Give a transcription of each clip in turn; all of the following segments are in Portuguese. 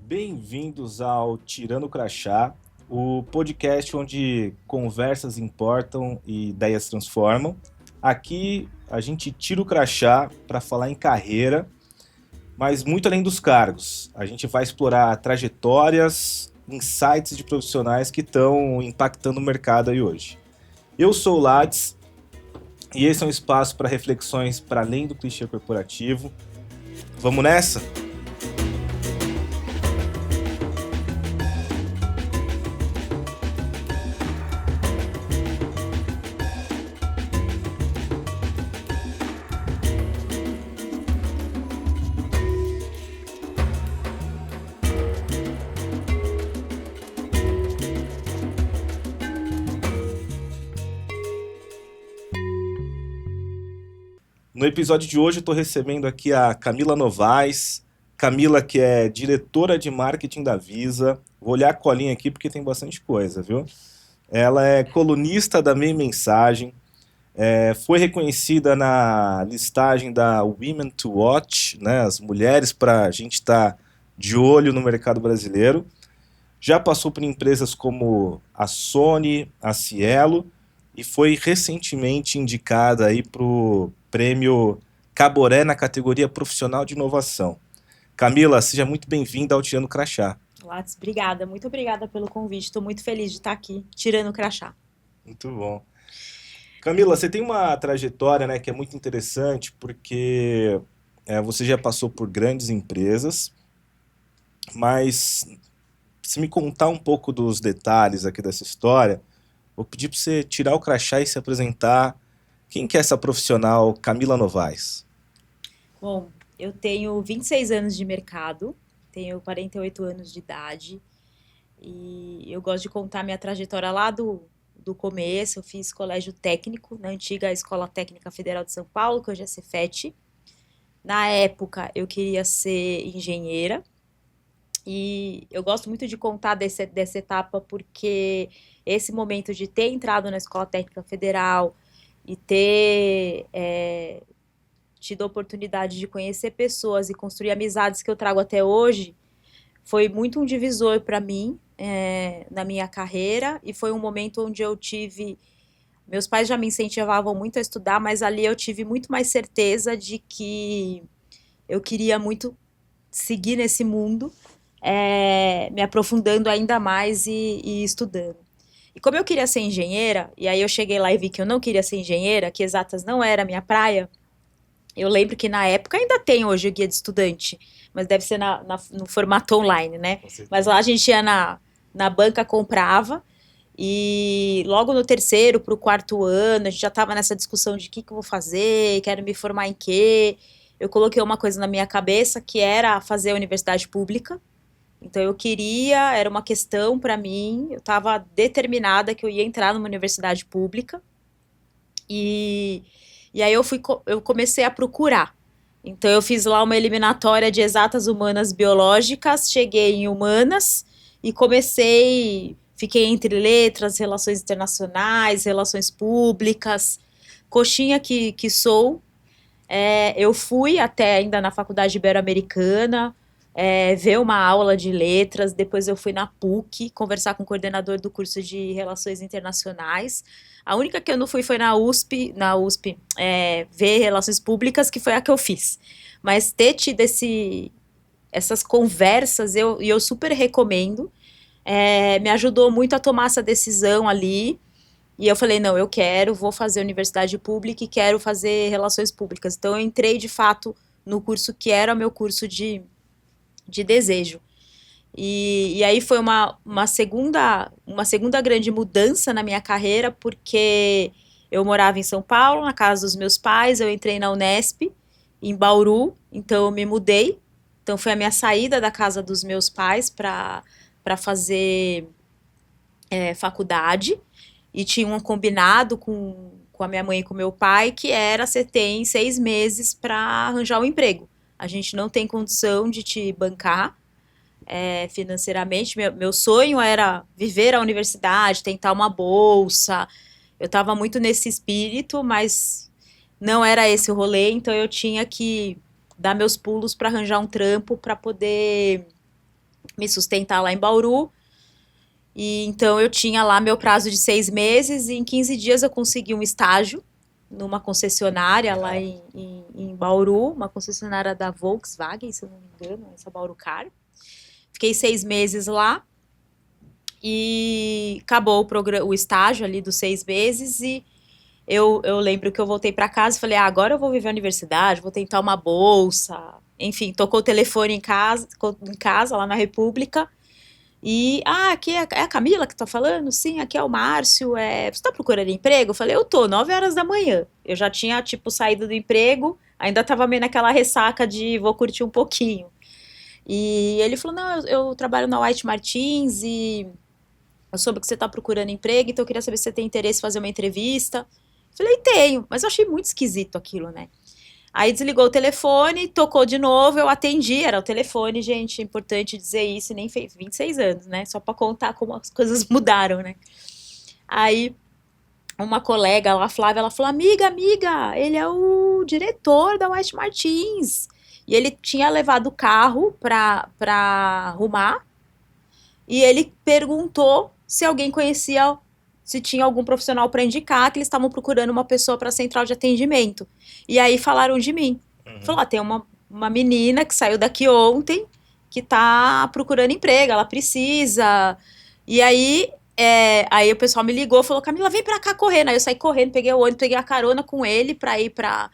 Bem-vindos ao Tirando o Crachá, o podcast onde conversas importam e ideias transformam. Aqui a gente tira o crachá para falar em carreira, mas muito além dos cargos. A gente vai explorar trajetórias, insights de profissionais que estão impactando o mercado aí hoje. Eu sou o Lattes e esse é um espaço para reflexões para além do clichê corporativo. Vamos nessa? No episódio de hoje eu estou recebendo aqui a Camila Novaes. Camila, que é diretora de marketing da Visa. Vou olhar a colinha aqui porque tem bastante coisa, viu? Ela é colunista da Meio Mensagem, foi reconhecida na listagem da Women to Watch, né, as mulheres para a gente estar de olho no mercado brasileiro. Já passou por empresas como a Sony, a Cielo, e foi recentemente indicada aí para o prêmio Caboré na categoria Profissional de Inovação. Camila, seja muito bem-vinda ao Tirando Crachá. Lattes, obrigada, muito obrigada pelo convite. Estou muito feliz de estar aqui, tirando o crachá. Muito bom. Camila, você tem uma trajetória, né, que é muito interessante, porque você já passou por grandes empresas, mas se me contar um pouco dos detalhes aqui dessa história, vou pedir para você tirar o crachá e se apresentar. Quem que é essa profissional Camila Novaes? Bom, eu tenho 26 anos de mercado, tenho 48 anos de idade e eu gosto de contar minha trajetória lá do começo. Eu fiz colégio técnico na antiga Escola Técnica Federal de São Paulo, que hoje é Cefet. Na época eu queria ser engenheira e eu gosto muito de contar dessa etapa porque esse momento de ter entrado na Escola Técnica Federal e ter tido a oportunidade de conhecer pessoas e construir amizades que eu trago até hoje, foi muito um divisor para mim na minha carreira e foi um momento onde eu tive. Meus pais já me incentivavam muito a estudar, mas ali eu tive muito mais certeza de que eu queria muito seguir nesse mundo, me aprofundando ainda mais e estudando. E como eu queria ser engenheira, e aí eu cheguei lá e vi que eu não queria ser engenheira, que exatas não era a minha praia. Eu lembro que na época ainda tem hoje o guia de estudante, mas deve ser no formato online, né? Mas lá a gente ia na banca, comprava, e logo no terceiro para o quarto ano, a gente já estava nessa discussão de o que eu vou fazer, quero me formar em quê. Eu coloquei uma coisa na minha cabeça que era fazer a universidade pública. Então eu queria, era uma questão para mim, eu estava determinada que eu ia entrar numa universidade pública. E, e aí eu comecei a procurar. Então eu fiz lá uma eliminatória de exatas humanas biológicas, cheguei em humanas e fiquei entre letras, relações internacionais, relações públicas, coxinha que sou. Eu fui até ainda na Faculdade Ibero-Americana, ver uma aula de letras, depois eu fui na PUC conversar com o coordenador do curso de Relações Internacionais. A única que eu não fui foi na USP, ver Relações Públicas, que foi a que eu fiz. Mas ter tido essas conversas, eu super recomendo, me ajudou muito a tomar essa decisão ali, e eu falei, não, vou fazer universidade pública e quero fazer relações públicas. Então eu entrei de fato no curso que era o meu curso de desejo. E aí foi uma segunda grande mudança na minha carreira, porque eu morava em São Paulo, na casa dos meus pais, eu entrei na Unesp, em Bauru, então eu me mudei. Então foi a minha saída da casa dos meus pais para fazer faculdade, e tinha um combinado com a minha mãe e com o meu pai, que era: você tem 6 meses para arranjar um emprego. A gente não tem condição de te bancar financeiramente. Meu sonho era viver a universidade, tentar uma bolsa. Eu estava muito nesse espírito, mas não era esse o rolê, então eu tinha que dar meus pulos para arranjar um trampo para poder me sustentar lá em Bauru. E então eu tinha lá meu prazo de 6 meses e em 15 dias eu consegui um estágio numa concessionária lá em Bauru, uma concessionária da Volkswagen, se eu não me engano, essa Bauru Car. Fiquei 6 meses lá e acabou o estágio ali dos 6 meses e eu lembro que eu voltei para casa e falei, agora eu vou viver a universidade, vou tentar uma bolsa. Enfim, tocou o telefone em casa lá na República. E, aqui é a Camila que tá falando? Sim, aqui é o Márcio. Você tá procurando emprego? Eu falei, eu tô, 9 horas da manhã. Eu já tinha, tipo, saído do emprego, ainda tava meio naquela ressaca de vou curtir um pouquinho. E ele falou, não, eu trabalho na White Martins e eu soube que você tá procurando emprego, então eu queria saber se você tem interesse em fazer uma entrevista. Eu falei, tenho, mas eu achei muito esquisito aquilo, né? Aí desligou o telefone, tocou de novo, eu atendi, era o telefone, gente, é importante dizer isso, e nem fez 26 anos, né? Só pra contar como as coisas mudaram, né? Aí uma colega lá, a Flávia, ela falou, amiga, ele é o diretor da White Martins. E ele tinha levado o carro pra arrumar, e ele perguntou se alguém conhecia, se tinha algum profissional para indicar, que eles estavam procurando uma pessoa para a central de atendimento. E aí falaram de mim. Falou, tem uma menina que saiu daqui ontem, que tá procurando emprego, ela precisa. E aí o pessoal me ligou, falou, Camila, vem pra cá correndo. Aí eu saí correndo, peguei o ônibus, peguei a carona com ele pra ir pra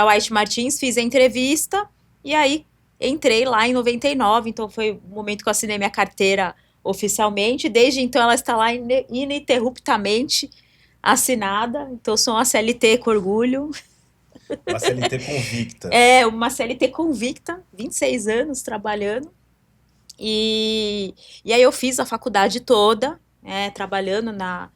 White Martins, fiz a entrevista, e aí entrei lá em 99, então foi o momento que eu assinei minha carteira oficialmente. Desde então ela está lá ininterruptamente assinada, então sou uma CLT com orgulho. Uma CLT convicta. Uma CLT convicta, 26 anos trabalhando. E aí eu fiz a faculdade toda, trabalhando na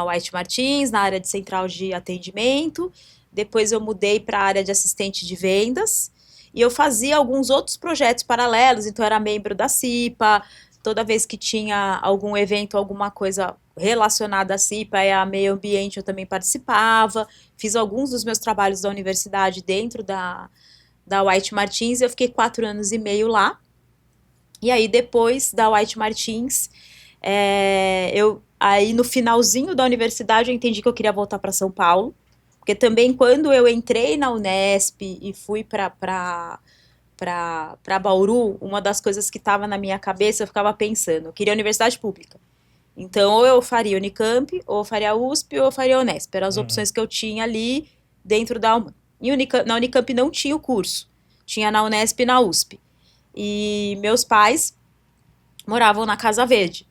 White Martins, na área de central de atendimento. Depois eu mudei para a área de assistente de vendas. E eu fazia alguns outros projetos paralelos, então eu era membro da CIPA, toda vez que tinha algum evento, alguma coisa relacionada à CIPA e a meio ambiente, eu também participava. Fiz alguns dos meus trabalhos da universidade dentro da White Martins, eu fiquei 4 anos e meio lá. E aí, depois da White Martins, aí no finalzinho da universidade, eu entendi que eu queria voltar para São Paulo, porque também quando eu entrei na Unesp e fui para Bauru, uma das coisas que estava na minha cabeça, eu ficava pensando, eu queria universidade pública. Então, ou eu faria Unicamp, ou eu faria USP, ou eu faria Unesp. Eram as opções que eu tinha ali dentro da UMAN. Na Unicamp não tinha o curso, tinha na Unesp e na USP. E meus pais moravam na Casa Verde.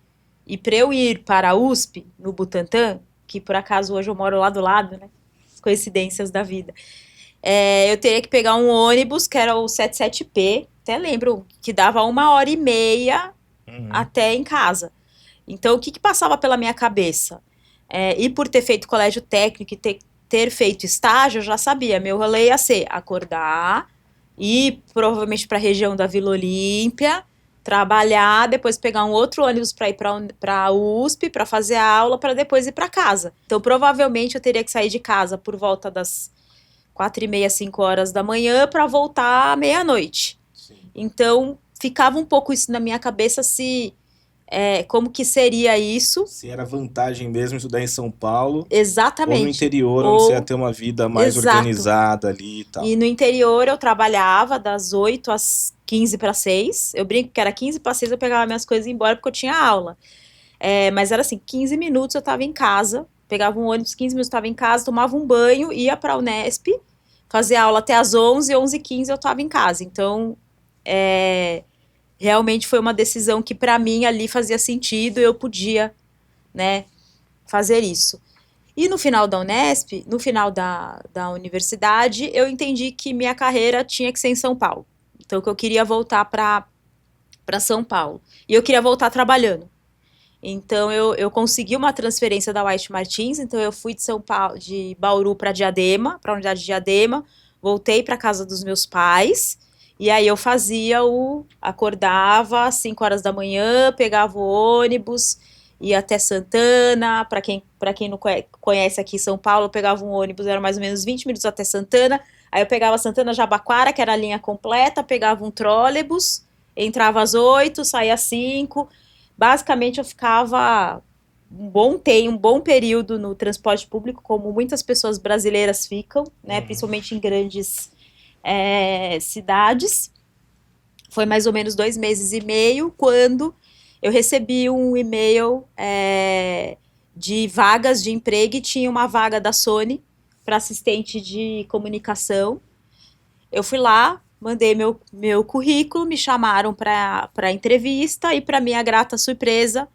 E para eu ir para a USP, no Butantã, que por acaso hoje eu moro lá do lado, né? Coincidências da vida. Eu teria que pegar um ônibus, que era o 77P, até lembro, que dava 1h30 até em casa. Então, o que passava pela minha cabeça? E por ter feito colégio técnico e ter feito estágio, eu já sabia, meu rolê ia ser acordar, ir provavelmente para a região da Vila Olímpia, trabalhar, depois pegar um outro ônibus para ir para a USP, para fazer a aula, para depois ir para casa. Então, provavelmente, eu teria que sair de casa por volta das 4h30, 5 horas da manhã, para voltar à meia-noite. Então, ficava um pouco isso na minha cabeça, como que seria isso. Se era vantagem mesmo estudar em São Paulo. Exatamente. Ou no interior, onde você ia ter uma vida mais organizada ali e tal. E no interior eu trabalhava das 8 às 15 para 6. Eu brinco que era 15 para 6, eu pegava minhas coisas e ia embora porque eu tinha aula. Mas era assim, 15 minutos eu estava em casa, pegava um ônibus, 15 minutos eu estava em casa, tomava um banho, ia para a Unesp, fazia aula até às 11, 11h15 eu estava em casa. Então, realmente foi uma decisão que para mim ali fazia sentido, eu podia, né, fazer isso. E no final da Unesp, no final da universidade, eu entendi que minha carreira tinha que ser em São Paulo. Então, que eu queria voltar para São Paulo. E eu queria voltar trabalhando. Então, eu consegui uma transferência da White Martins, então eu fui de São Paulo, de Bauru para Diadema, para a unidade de Diadema, voltei para casa dos meus pais, e aí eu acordava às 5 horas da manhã, pegava o ônibus, ia até Santana, para quem não conhece aqui São Paulo, eu pegava um ônibus, era mais ou menos 20 minutos até Santana, aí eu pegava Santana Jabaquara, que era a linha completa, pegava um trólebus, entrava às 8, saía às 5. Basicamente, eu ficava um bom período no transporte público, como muitas pessoas brasileiras ficam, né? Principalmente em grandes cidades. Foi mais ou menos 2 meses e meio quando eu recebi um e-mail de vagas de emprego e tinha uma vaga da Sony para assistente de comunicação. Eu fui lá, mandei meu currículo, me chamaram para entrevista e, para minha grata surpresa,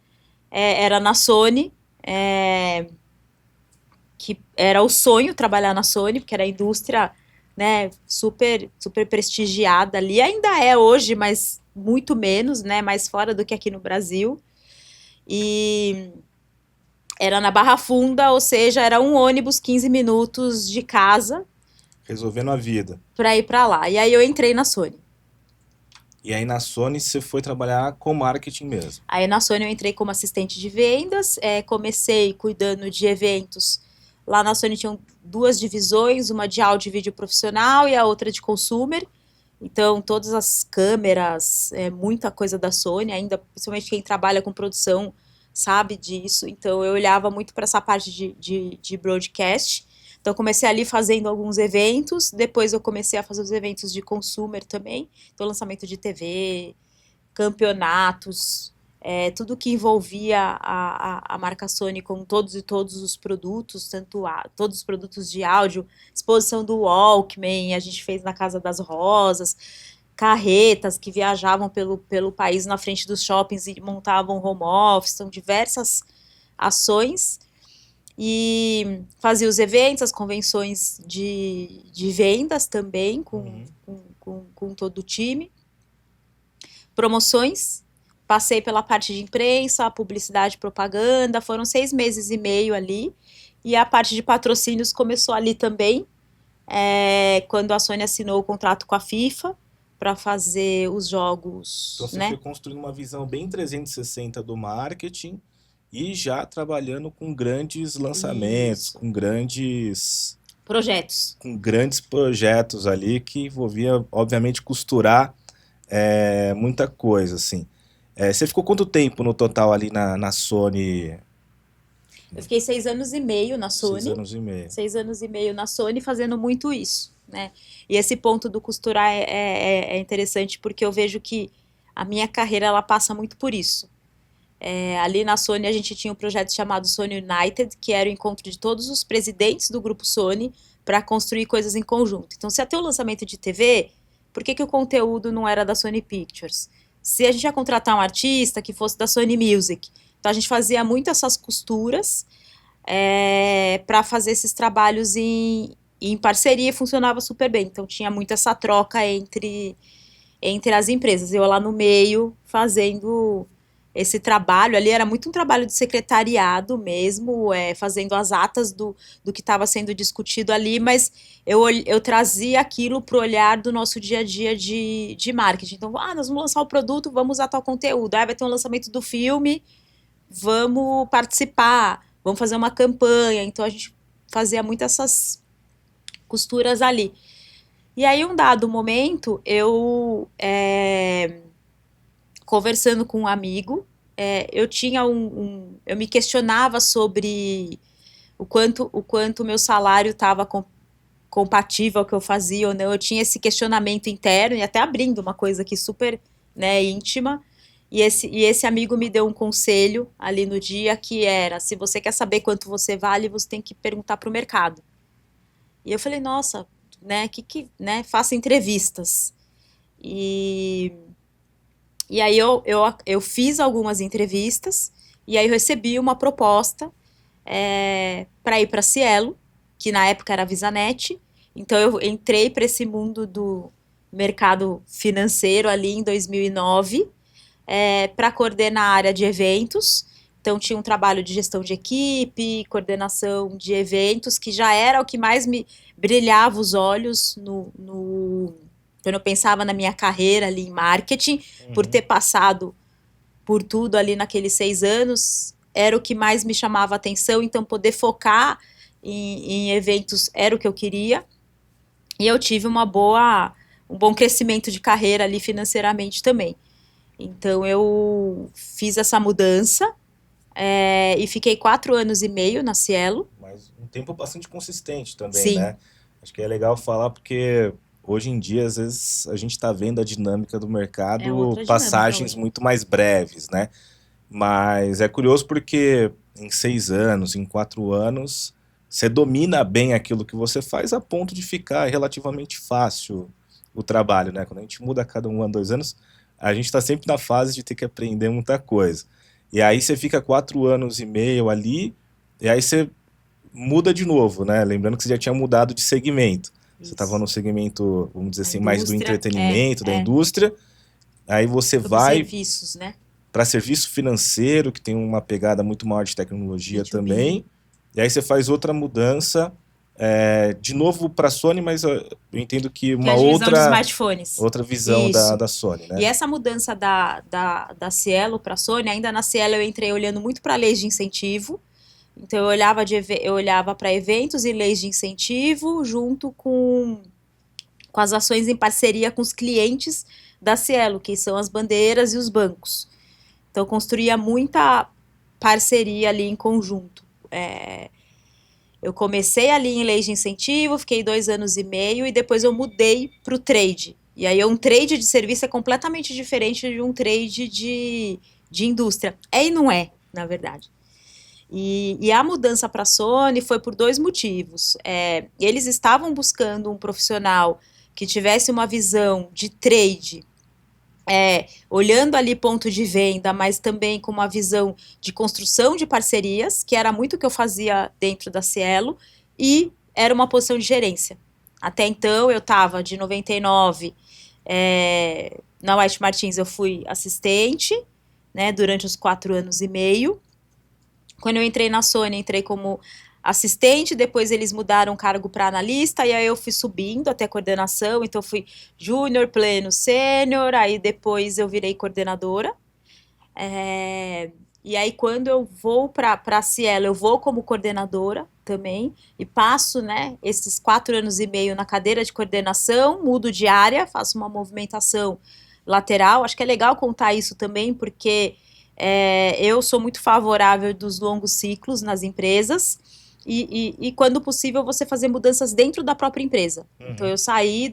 era na Sony, que era o sonho trabalhar na Sony, porque era a indústria, né, super, super prestigiada ali. Ainda é hoje, mas muito menos, né, mais fora do que aqui no Brasil. E era na Barra Funda, ou seja, era um ônibus 15 minutos de casa Resolvendo a vida. para ir para lá. E aí eu entrei na Sony. E aí na Sony você foi trabalhar com marketing mesmo. Aí na Sony eu entrei como assistente de vendas, comecei cuidando de eventos. Lá na Sony tinham duas divisões, uma de áudio e vídeo profissional e a outra de consumer. Então, todas as câmeras, muita coisa da Sony, ainda, principalmente quem trabalha com produção sabe disso. Então, eu olhava muito para essa parte de broadcast. Então, comecei ali fazendo alguns eventos, depois eu comecei a fazer os eventos de consumer também. Então, lançamento de TV, campeonatos, tudo que envolvia a marca Sony com todos os produtos, todos os produtos de áudio, exposição do Walkman, a gente fez na Casa das Rosas, carretas que viajavam pelo país na frente dos shoppings e montavam home office, são diversas ações. E fazia os eventos, as convenções de vendas também, com todo o time. Promoções, passei pela parte de imprensa, publicidade, propaganda, foram 6 meses e meio ali, e a parte de patrocínios começou ali também, quando a Sony assinou o contrato com a FIFA para fazer os jogos, Então você né? foi construindo uma visão bem 360 do marketing e já trabalhando com grandes lançamentos, Isso. com grandes Projetos. ali que envolvia, obviamente, costurar muita coisa, assim. Você ficou quanto tempo no total ali na Sony? Eu fiquei 6 anos e meio na Sony. 6 anos e meio. 6 anos e meio na Sony fazendo muito isso, né? E esse ponto do costurar é interessante porque eu vejo que a minha carreira ela passa muito por isso. Ali na Sony a gente tinha um projeto chamado Sony United, que era o encontro de todos os presidentes do grupo Sony para construir coisas em conjunto. Então, se ia ter um lançamento de TV, por que o conteúdo não era da Sony Pictures? Se a gente ia contratar um artista que fosse da Sony Music, então a gente fazia muito essas costuras para fazer esses trabalhos em parceria e funcionava super bem. Então tinha muito essa troca entre as empresas. Eu lá no meio fazendo esse trabalho ali, era muito um trabalho de secretariado mesmo, fazendo as atas do que estava sendo discutido ali, mas eu trazia aquilo para o olhar do nosso dia a dia de marketing. Então, nós vamos lançar o produto, vamos usar tal conteúdo. Vai ter um lançamento do filme, vamos participar, vamos fazer uma campanha. Então, a gente fazia muito essas costuras ali. E aí, um dado momento, eu conversando com um amigo, eu tinha eu me questionava sobre o quanto meu salário estava compatível ao que eu fazia ou não. Eu tinha esse questionamento interno e até abrindo uma coisa aqui super, né, íntima. E esse amigo me deu um conselho ali no dia que era: se você quer saber quanto você vale, você tem que perguntar para o mercado. E eu falei, nossa, né, né, faça entrevistas. E aí eu fiz algumas entrevistas e aí eu recebi uma proposta para ir para Cielo, que na época era a VisaNet. Então eu entrei para esse mundo do mercado financeiro ali em 2009 para coordenar a área de eventos. Então tinha um trabalho de gestão de equipe, coordenação de eventos, que já era o que mais me brilhava os olhos quando eu pensava na minha carreira ali em marketing, por ter passado por tudo ali naqueles 6 anos, era o que mais me chamava a atenção. Então poder focar em eventos era o que eu queria. E eu tive um bom crescimento de carreira ali financeiramente também. Então eu fiz essa mudança e fiquei 4 anos e meio na Cielo. Mas um tempo bastante consistente também, Sim, né? Acho que é legal falar porque hoje em dia, às vezes, a gente está vendo a dinâmica do é mercado, outra dinâmica passagens hoje. muito mais breves, né? Mas é curioso porque em 6 anos, em 4 anos, você domina bem aquilo que você faz a ponto de ficar relativamente fácil o trabalho, né? Quando a gente muda a cada 1 ano, 2 anos, a gente está sempre na fase de ter que aprender muita coisa. E aí você fica 4 anos e meio ali, e aí você muda de novo, né? Lembrando que você já tinha mudado de segmento. Você estava Isso. no segmento, vamos dizer A assim, mais do indústria entretenimento, da indústria. Aí você foi para os vai serviços, né? para serviço financeiro, que tem uma pegada muito maior de tecnologia B2B. também. E aí você faz outra mudança, de novo para a Sony, mas eu entendo que Que é uma a divisão de outra, smartphones. outra visão da, Isso. da Sony, E né? essa mudança da Cielo para a Sony, ainda na Cielo eu entrei olhando muito para leis de incentivo. Então eu olhava para eventos e leis de incentivo junto com as ações em parceria com os clientes da Cielo, que são as bandeiras e os bancos. Então eu construía muita parceria ali em conjunto. Eu comecei ali em leis de incentivo, fiquei 2 anos e meio e depois eu mudei para o trade. E aí um trade de serviço é completamente diferente de um trade de indústria. É e não é, na verdade. E a mudança para a Sony foi por dois motivos. Eles estavam buscando um profissional que tivesse uma visão de trade, olhando ali ponto de venda, mas também com uma visão de construção de parcerias, que era muito o que eu fazia dentro da Cielo, e era uma posição de gerência. Até então eu estava de 99, na White Martins eu fui assistente, né, durante os 4 anos e meio. Quando eu entrei na Sony, entrei como assistente, depois eles mudaram o cargo para analista, e aí eu fui subindo até coordenação, então eu fui júnior, pleno, sênior, aí depois eu virei coordenadora. E aí quando eu vou para a Cielo, eu vou como coordenadora também, e passo, né, esses 4 anos e meio na cadeira de coordenação, mudo de área, faço uma movimentação lateral. Acho que é legal contar isso também, porque eu sou muito favorável dos longos ciclos nas empresas e quando possível, você fazer mudanças dentro da própria empresa. Então, Uhum. eu saí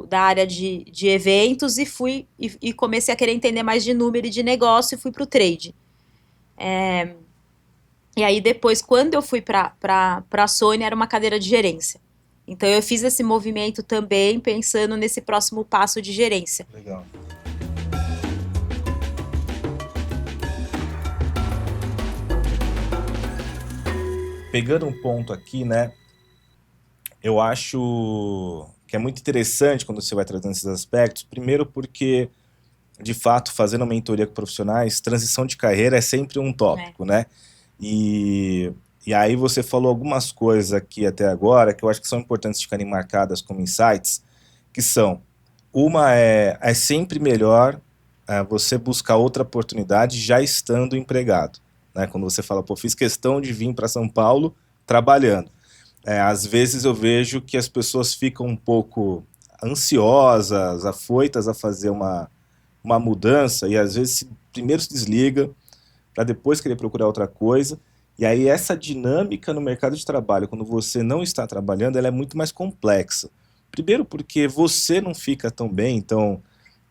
da área de eventos e comecei a querer entender mais de número e de negócio e fui para o trade. E aí, depois, quando eu fui para a Sony, era uma cadeira de gerência. Então, eu fiz esse movimento também pensando nesse próximo passo de gerência. Legal. Pegando um ponto aqui, né? Eu acho que é muito interessante quando você vai trazendo esses aspectos. Primeiro porque, de fato, fazendo mentoria com profissionais, transição de carreira é sempre um É. tópico, né? E, e aí você falou algumas coisas aqui até agora que eu acho que são importantes de ficarem marcadas como insights, que são, uma é sempre melhor você buscar outra oportunidade já estando empregado, né? Quando você fala, pô, fiz questão de vir para São Paulo trabalhando. Às vezes eu vejo que as pessoas ficam um pouco ansiosas, afoitas a fazer uma mudança e às vezes primeiro se desliga para depois querer procurar outra coisa. E aí essa dinâmica no mercado de trabalho, quando você não está trabalhando, ela é muito mais complexa. Primeiro porque você não fica tão bem, então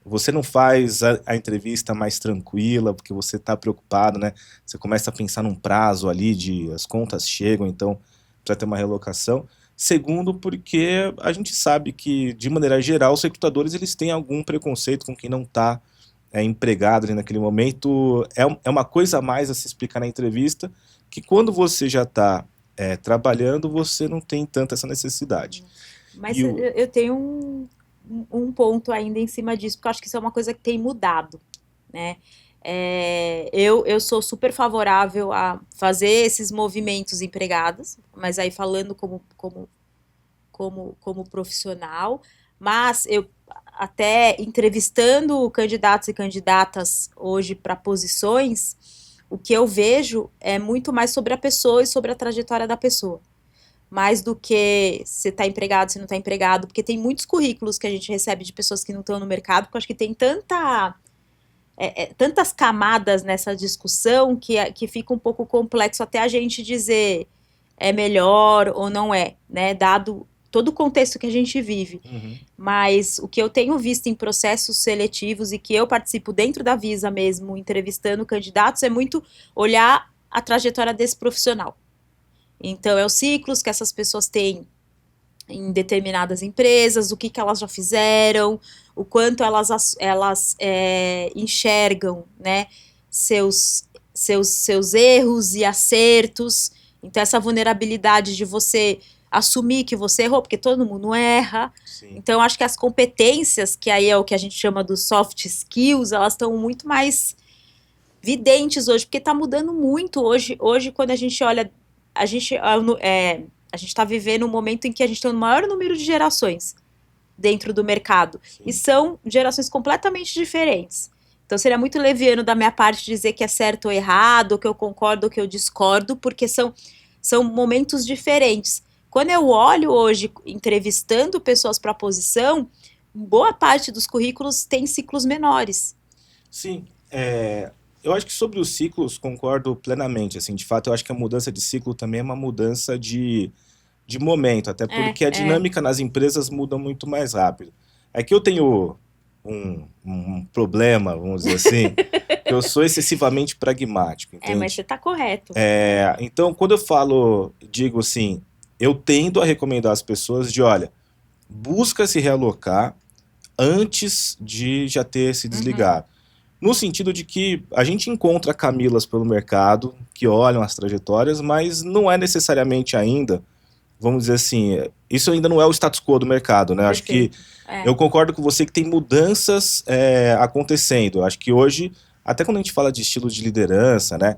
você não faz a entrevista mais tranquila, porque você está preocupado, né? Você começa a pensar num prazo ali de as contas chegam, então precisa ter uma relocação. Segundo, porque a gente sabe que, de maneira geral, os recrutadores eles têm algum preconceito com quem não está empregado ali naquele momento. É uma coisa a mais a se explicar na entrevista, que quando você já está trabalhando, você não tem tanta essa necessidade. Mas E eu tenho um ponto ainda em cima disso, porque eu acho que isso é uma coisa que tem mudado, né? Eu sou super favorável a fazer esses movimentos empregados, mas aí falando como profissional, mas eu até entrevistando candidatos e candidatas hoje para posições, o que eu vejo é muito mais sobre a pessoa e sobre a trajetória da pessoa. mais do que se está empregado, se não está empregado, porque tem muitos currículos que a gente recebe de pessoas que não estão no mercado, porque eu acho que tem tantas camadas nessa discussão que fica um pouco complexo até a gente dizer é melhor ou não é, né? Dado todo o contexto que a gente vive. Uhum. Mas o que eu tenho visto em processos seletivos e que eu participo dentro da Visa mesmo, entrevistando candidatos, é muito olhar a trajetória desse profissional. Então, é os ciclos que essas pessoas têm em determinadas empresas, o que elas já fizeram, o quanto elas enxergam, né, seus erros e acertos. Então, essa vulnerabilidade de você assumir que você errou, porque todo mundo erra. Sim. Então, eu acho que as competências, que aí é o que a gente chama dos soft skills, elas estão muito mais videntes hoje, porque está mudando muito hoje. Hoje, quando a gente olha, a gente está vivendo um momento em que a gente tem o maior número de gerações dentro do mercado. Sim. E são gerações completamente diferentes. Então, seria muito leviano da minha parte dizer que é certo ou errado, ou que eu concordo ou que eu discordo, porque são momentos diferentes. Quando eu olho hoje, entrevistando pessoas para a posição, boa parte dos currículos tem ciclos menores. Sim, eu acho que sobre os ciclos concordo plenamente, assim, de fato eu acho que a mudança de ciclo também é uma mudança de momento, até porque a dinâmica nas empresas muda muito mais rápido. É que eu tenho um problema, vamos dizer assim, que eu sou excessivamente pragmático, entende? Mas você está correto. Então, quando eu digo assim, eu tendo a recomendar às pessoas de, olha, busca se realocar antes de já ter se desligado. No sentido de que a gente encontra Camilas pelo mercado, que olham as trajetórias, mas não é necessariamente ainda, vamos dizer assim, isso ainda não é o status quo do mercado, né? Acho que eu concordo com você que tem mudanças acontecendo. Acho que hoje, até quando a gente fala de estilo de liderança, né?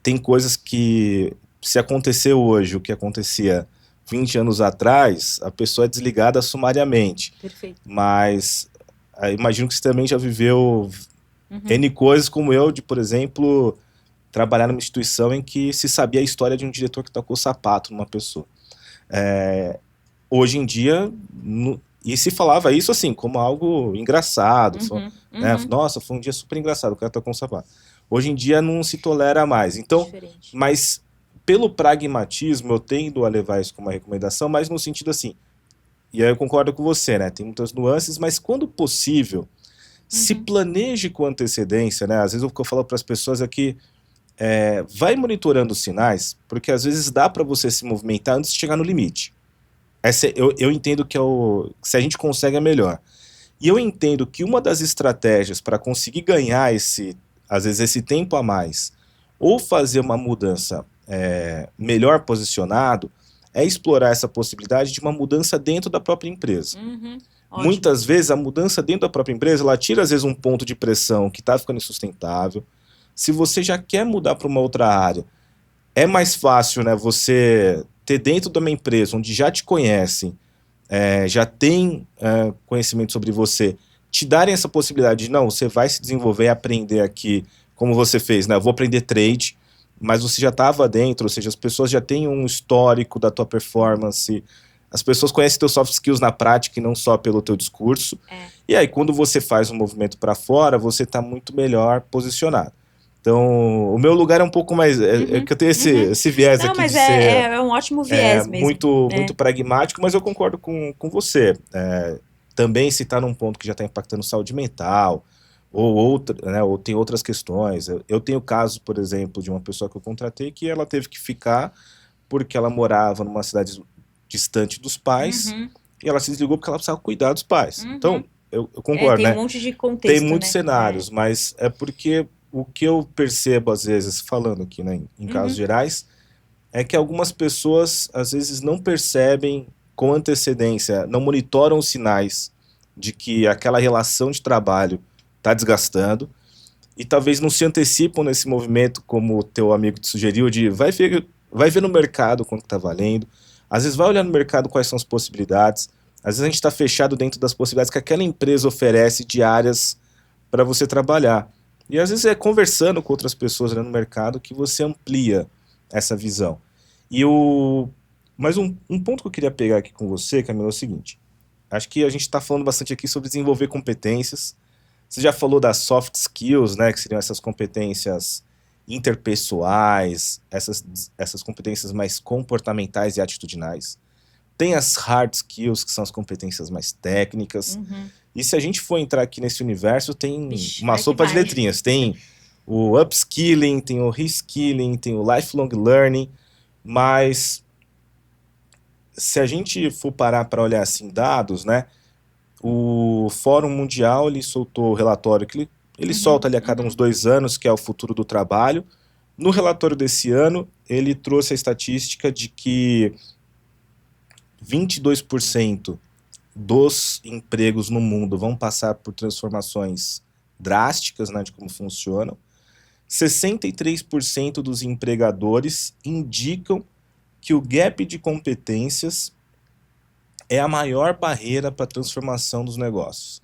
Tem coisas que, se acontecer hoje o que acontecia 20 anos atrás, a pessoa é desligada sumariamente. Perfeito. Mas imagino que você também já viveu N coisas como eu, de, por exemplo, trabalhar numa instituição em que se sabia a história de um diretor que tocou sapato numa pessoa. Hoje em dia, e se falava isso assim, como algo engraçado. Né? Nossa, foi um dia super engraçado, o cara tocou um sapato. Hoje em dia não se tolera mais. Então, diferente. Mas pelo pragmatismo, eu tendo a levar isso como uma recomendação, mas no sentido assim, e aí eu concordo com você, né? Tem muitas nuances, mas quando possível, se planeje com antecedência, né? Às vezes o que eu falo para as pessoas é que vai monitorando os sinais, porque às vezes dá para você se movimentar antes de chegar no limite. Eu entendo que se a gente consegue é melhor. E eu entendo que uma das estratégias para conseguir ganhar às vezes esse tempo a mais, ou fazer uma mudança melhor posicionado, é explorar essa possibilidade de uma mudança dentro da própria empresa. Muitas vezes a mudança dentro da própria empresa, ela tira às vezes um ponto de pressão que está ficando insustentável. Se você já quer mudar para uma outra área, é mais fácil, né, você ter dentro de uma empresa onde já te conhecem, já tem conhecimento sobre você, te darem essa possibilidade de, não, você vai se desenvolver e aprender aqui, como você fez, né, eu vou aprender trade, mas você já estava dentro, ou seja, as pessoas já têm um histórico da tua performance, as pessoas conhecem teus soft skills na prática e não só pelo teu discurso. E aí, quando você faz um movimento para fora, você está muito melhor posicionado. Então, o meu lugar é um pouco mais... que eu tenho esse viés não, aqui mas de ser... é um ótimo viés mesmo. Muito pragmático, mas eu concordo com você. Também se está num ponto que já está impactando saúde mental, ou tem outras questões. Eu tenho caso, por exemplo, de uma pessoa que eu contratei que ela teve que ficar porque ela morava numa cidade distante dos pais, e ela se desligou porque ela precisava cuidar dos pais. Então, eu concordo, tem né? um monte de contexto, Tem muitos né? cenários, mas é porque o que eu percebo, às vezes, falando aqui, né, em casos gerais, é que algumas pessoas, às vezes, não percebem com antecedência, não monitoram os sinais de que aquela relação de trabalho está desgastando, e talvez não se antecipam nesse movimento, como o teu amigo te sugeriu, de vai ver no mercado quanto está valendo, às vezes vai olhar no mercado quais são as possibilidades, às vezes a gente está fechado dentro das possibilidades que aquela empresa oferece de áreas para você trabalhar. E às vezes é conversando com outras pessoas no mercado que você amplia essa visão. E Mas um ponto que eu queria pegar aqui com você, Camila, é o seguinte. Acho que a gente está falando bastante aqui sobre desenvolver competências. Você já falou das soft skills, né, que seriam essas competências interpessoais, essas competências mais comportamentais e atitudinais. Tem as hard skills, que são as competências mais técnicas. E se a gente for entrar aqui nesse universo, tem Vixe, uma vai que sopa de vai. letrinhas. Tem o upskilling, tem o reskilling, tem o lifelong learning, mas se a gente for parar para olhar assim dados, né, o Fórum Mundial ele soltou o relatório que ele solta ali a cada uns 2 anos, que é o futuro do trabalho. No relatório desse ano, ele trouxe a estatística de que 22% dos empregos no mundo vão passar por transformações drásticas, né, de como funcionam. 63% dos empregadores indicam que o gap de competências é a maior barreira para a transformação dos negócios.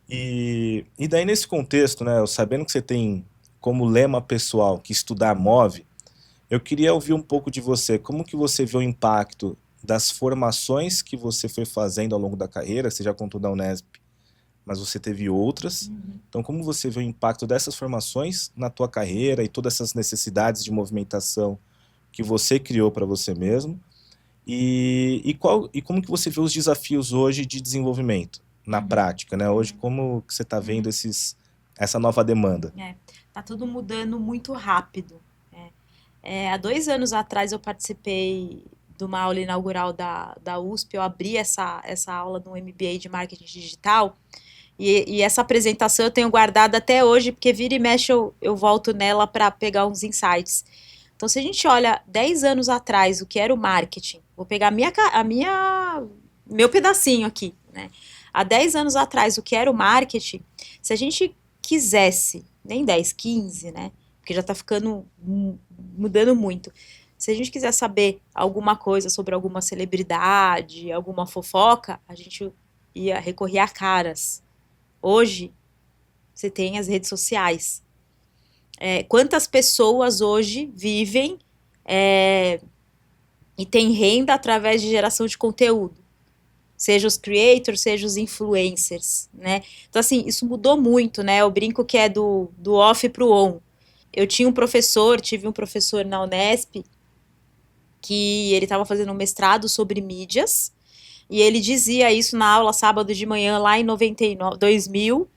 E daí, nesse contexto, né, eu sabendo que você tem como lema pessoal que estudar move, eu queria ouvir um pouco de você. Como que você vê o impacto das formações que você foi fazendo ao longo da carreira? Você já contou da Unesp, mas você teve outras. Então, como você vê o impacto dessas formações na tua carreira e todas essas necessidades de movimentação que você criou para você mesmo? E como que você vê os desafios hoje de desenvolvimento na prática, né? Hoje, como que você está vendo essa nova demanda? Tá tudo mudando muito rápido. Há 2 anos atrás eu participei de uma aula inaugural da USP, eu abri essa aula no MBA de Marketing Digital, e essa apresentação eu tenho guardado até hoje, porque vira e mexe eu volto nela para pegar uns insights. Então, se a gente olha 10 anos atrás, o que era o marketing, vou pegar meu pedacinho aqui, né? Há 10 anos atrás, o que era o marketing, se a gente quisesse, nem 10, 15, né? Porque já está ficando, mudando muito. Se a gente quiser saber alguma coisa sobre alguma celebridade, alguma fofoca, a gente ia recorrer a caras. Hoje, você tem as redes sociais. Quantas pessoas hoje vivem e têm renda através de geração de conteúdo? Seja os creators, seja os influencers, né? Então, assim, isso mudou muito, né? Eu brinco que é do off para o on. Eu tive um professor na Unesp, que ele estava fazendo um mestrado sobre mídias, e ele dizia isso na aula sábado de manhã, lá em 2000,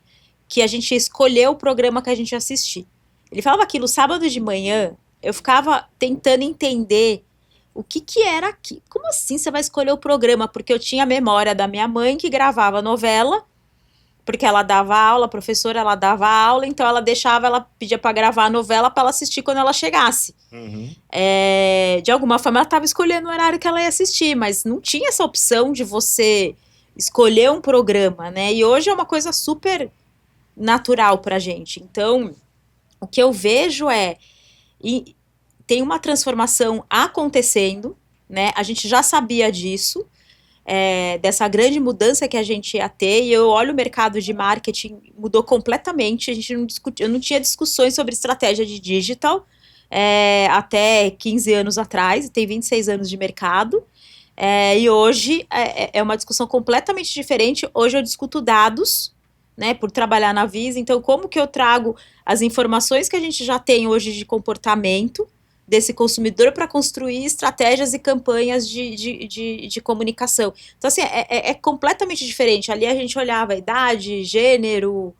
que a gente escolheu o programa que a gente ia assistir. Ele falava aquilo sábado de manhã, eu ficava tentando entender o que era aquilo. Como assim você vai escolher o programa? Porque eu tinha a memória da minha mãe que gravava novela, porque ela dava aula, a professora, ela dava aula, então ela pedia para gravar a novela para ela assistir quando ela chegasse. De alguma forma ela estava escolhendo o horário que ela ia assistir, mas não tinha essa opção de você escolher um programa, né? E hoje é uma coisa super natural pra gente. Então, o que eu vejo tem uma transformação acontecendo, né? A gente já sabia disso, dessa grande mudança que a gente ia ter, e eu olho o mercado de marketing, mudou completamente, eu não tinha discussões sobre estratégia de digital até 15 anos atrás, tem 26 anos de mercado, e hoje é uma discussão completamente diferente. Hoje eu discuto dados, né, por trabalhar na Visa, então como que eu trago as informações que a gente já tem hoje de comportamento desse consumidor para construir estratégias e campanhas de comunicação. Então, assim, é completamente diferente. Ali a gente olhava idade, gênero,